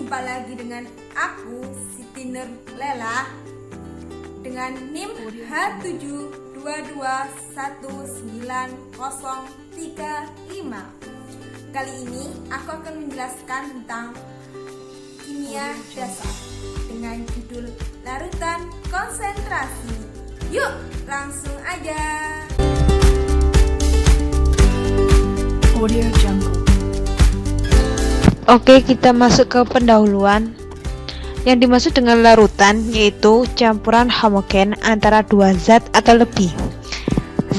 Jumpa lagi dengan aku, Siti Nur Lela, dengan NIM H722190035. Kali ini aku akan menjelaskan tentang kimia dasar dengan judul larutan konsentrasi. Yuk, langsung aja. Audio Jungle. Oke, kita masuk ke pendahuluan. Yang dimaksud dengan larutan yaitu campuran homogen antara dua zat atau lebih.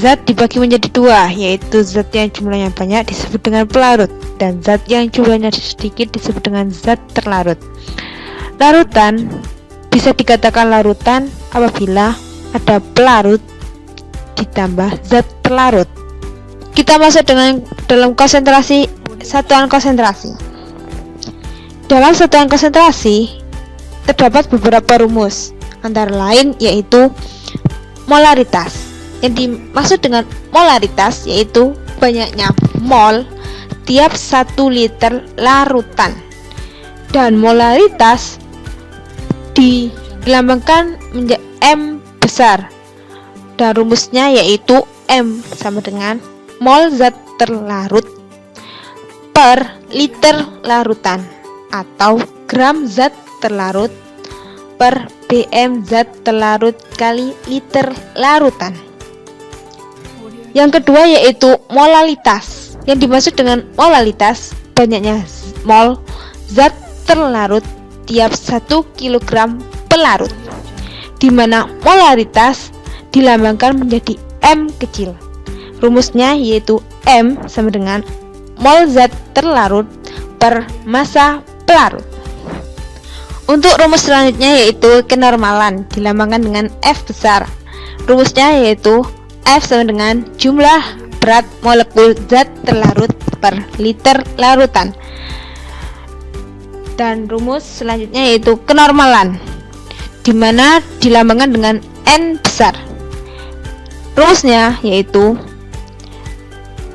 Zat dibagi menjadi dua, yaitu zat yang jumlahnya banyak disebut dengan pelarut, dan zat yang jumlahnya sedikit disebut dengan zat terlarut. Larutan bisa dikatakan larutan apabila ada pelarut ditambah zat terlarut. Kita masuk dalam konsentrasi, satuan konsentrasi. Dalam satuan konsentrasi terdapat beberapa rumus, antara lain yaitu molaritas. Yang dimaksud dengan molaritas yaitu banyaknya mol tiap 1 liter larutan, dan molaritas dilambangkan menjadi M besar, dan rumusnya yaitu M sama dengan mol zat terlarut per liter larutan, atau gram zat terlarut per BM zat terlarut kali liter larutan. Yang kedua yaitu molalitas. Yang dimaksud dengan molalitas banyaknya mol zat terlarut tiap 1 kg pelarut, di mana molaritas dilambangkan menjadi M kecil. Rumusnya yaitu M sama dengan mol zat terlarut per massa pelarut. Untuk rumus selanjutnya yaitu kenormalan, dilambangkan dengan F besar. Rumusnya yaitu F sama dengan jumlah berat molekul zat terlarut per liter larutan. Dan rumus selanjutnya yaitu kenormalan, dimana dilambangkan dengan N besar. Rumusnya yaitu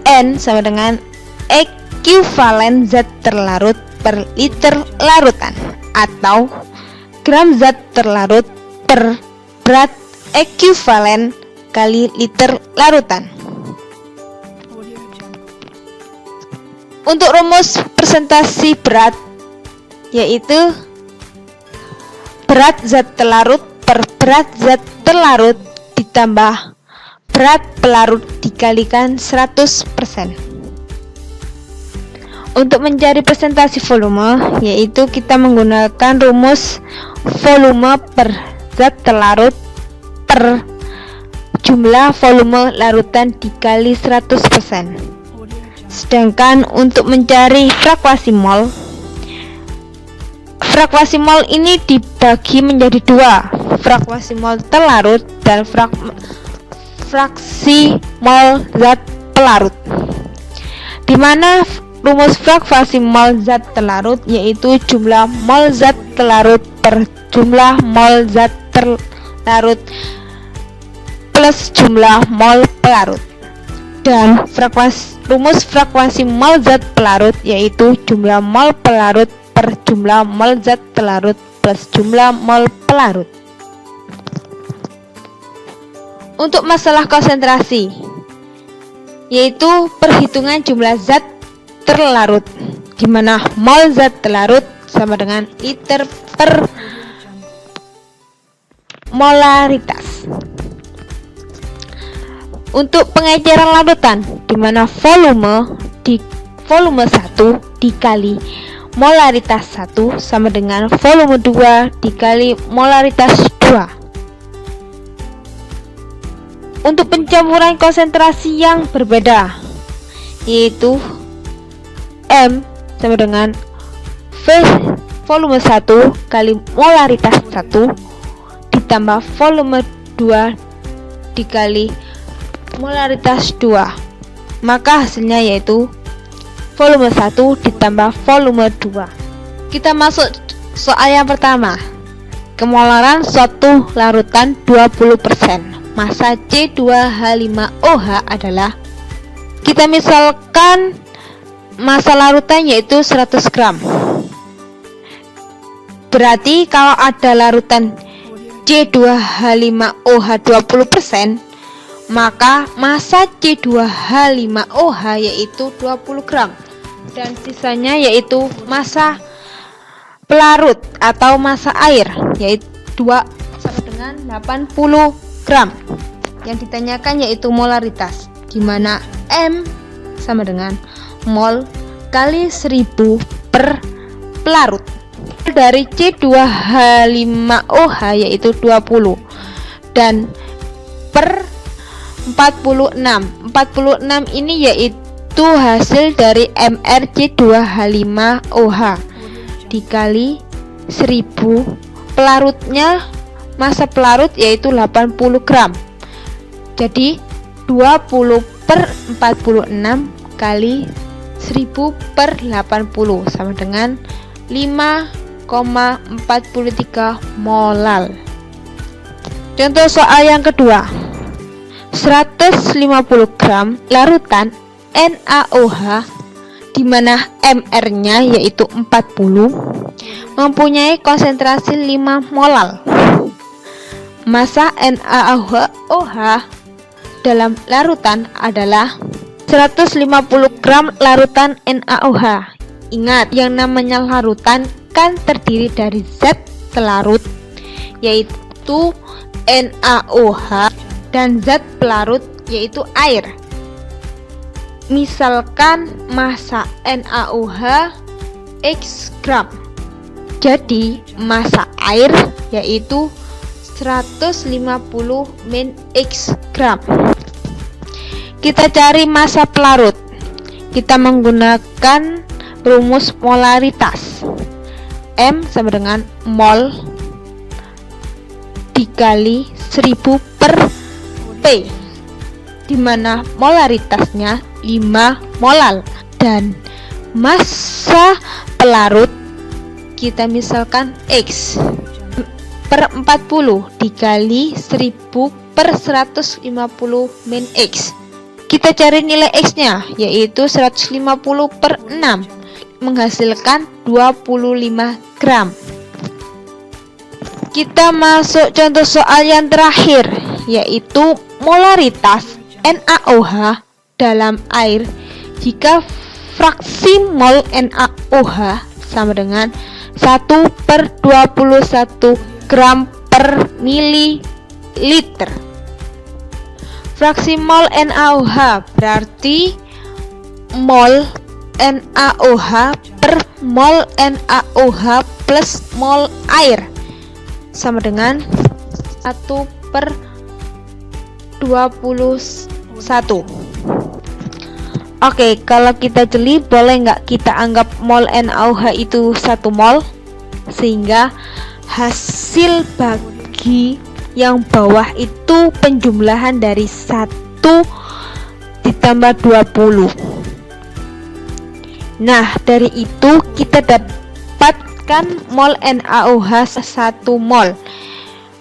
N sama dengan ekuivalen zat terlarut per liter larutan, atau gram zat terlarut per berat ekuivalen kali liter larutan. Untuk rumus presentasi berat yaitu berat zat terlarut per berat zat terlarut ditambah berat pelarut dikalikan 100%. Untuk mencari presentasi volume yaitu kita menggunakan rumus volume per zat terlarut per jumlah volume larutan dikali 100%. Sedangkan untuk mencari frekuensi mol ini dibagi menjadi dua, frekuensi mol terlarut dan fraksi mol zat pelarut, di mana rumus frekuensi mol zat terlarut yaitu jumlah mol zat terlarut per jumlah mol zat terlarut plus jumlah mol pelarut, dan rumus frekuensi mol zat pelarut yaitu jumlah mol pelarut per jumlah mol zat terlarut plus jumlah mol pelarut. Untuk masalah konsentrasi yaitu perhitungan jumlah zat terlarut, di mana mol zat terlarut sama dengan liter per molaritas. Untuk pengejaran larutan, di mana volume 1 dikali molaritas 1 sama dengan volume 2 dikali molaritas 2. Untuk pencampuran konsentrasi yang berbeda yaitu M sama dengan V volume 1 kali molaritas 1 ditambah volume 2 dikali molaritas 2, maka hasilnya yaitu volume 1 ditambah volume 2. Kita masuk soal yang pertama. Kemolaran suatu larutan 20%. Massa C2H5OH adalah, kita misalkan massa larutan yaitu 100 gram. Berarti kalau ada larutan C2H5OH 20%, maka massa C2H5OH yaitu 20 gram dan sisanya yaitu massa pelarut atau massa air yaitu 2 sama dengan 80 gram. Yang ditanyakan yaitu molaritas, di mana M sama dengan mol kali 1000 per pelarut. Dari C2H5OH yaitu 20 dan per 46 ini yaitu hasil dari MrC2H5OH dikali 1000 pelarutnya, massa pelarut yaitu 80 gram. Jadi 20 per 46 kali 1000 per 80 sama dengan 5,43 molal. Contoh soal yang kedua. 150 gram larutan NaOH di mana Mr-nya yaitu 40 mempunyai konsentrasi 5 molal. Massa NaOH dalam larutan adalah 150 gram larutan NaOH. Ingat, yang namanya larutan kan terdiri dari zat pelarut yaitu NaOH dan zat pelarut yaitu air. Misalkan massa NaOH X gram. Jadi massa air yaitu 150 min X gram. Kita cari massa pelarut. Kita menggunakan rumus molaritas. M sama dengan mol dikali 1000 per P, di mana molaritasnya 5 molal dan massa pelarut kita misalkan X per 40 dikali 1000 per 150 min X. Kita cari nilai X nya yaitu 150 per 6 menghasilkan 25 gram. Kita masuk contoh soal yang terakhir yaitu molaritas NaOH dalam air jika fraksi mol NaOH sama dengan 1 per 21 gram per mililiter. Fraksi mol NaOH berarti mol NaOH per mol NaOH plus mol air sama dengan 1 per 21. Oke, kalau kita jeli boleh nggak kita anggap mol NaOH itu 1 mol, sehingga hasil bagi yang bawah itu penjumlahan dari 1 ditambah 20. Nah, dari itu kita dapatkan mol NaOH 1 mol,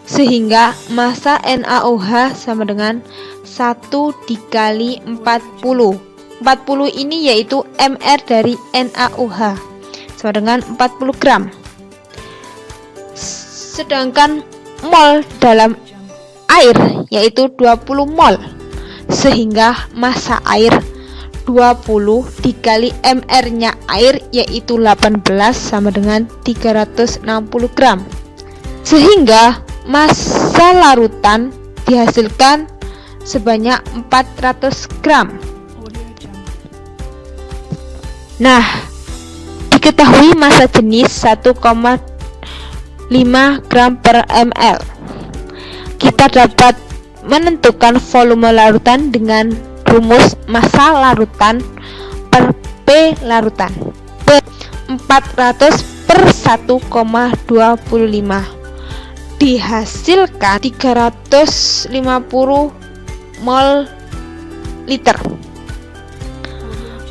sehingga massa NaOH sama dengan 1 dikali 40. 40 ini yaitu Mr dari NaOH sama dengan 40 gram. Sedangkan mol dalam air yaitu 20 mol, sehingga massa air 20 dikali Mr nya air yaitu 18 sama dengan 360 gram, sehingga massa larutan dihasilkan sebanyak 400 gram. Nah, diketahui massa jenis 1,5 gram per ml. Kita dapat menentukan volume larutan dengan rumus massa larutan per P larutan. 400 per 1,25 dihasilkan 350 mol liter.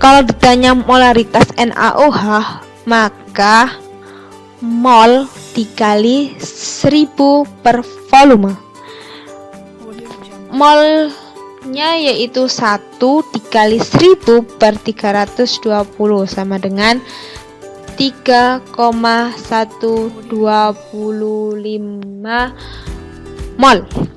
Kalau ditanya molaritas NaOH, maka mol dikali 1000 per volume. Molnya yaitu 1 dikali 1000 per 320 sama dengan 3,125 mol.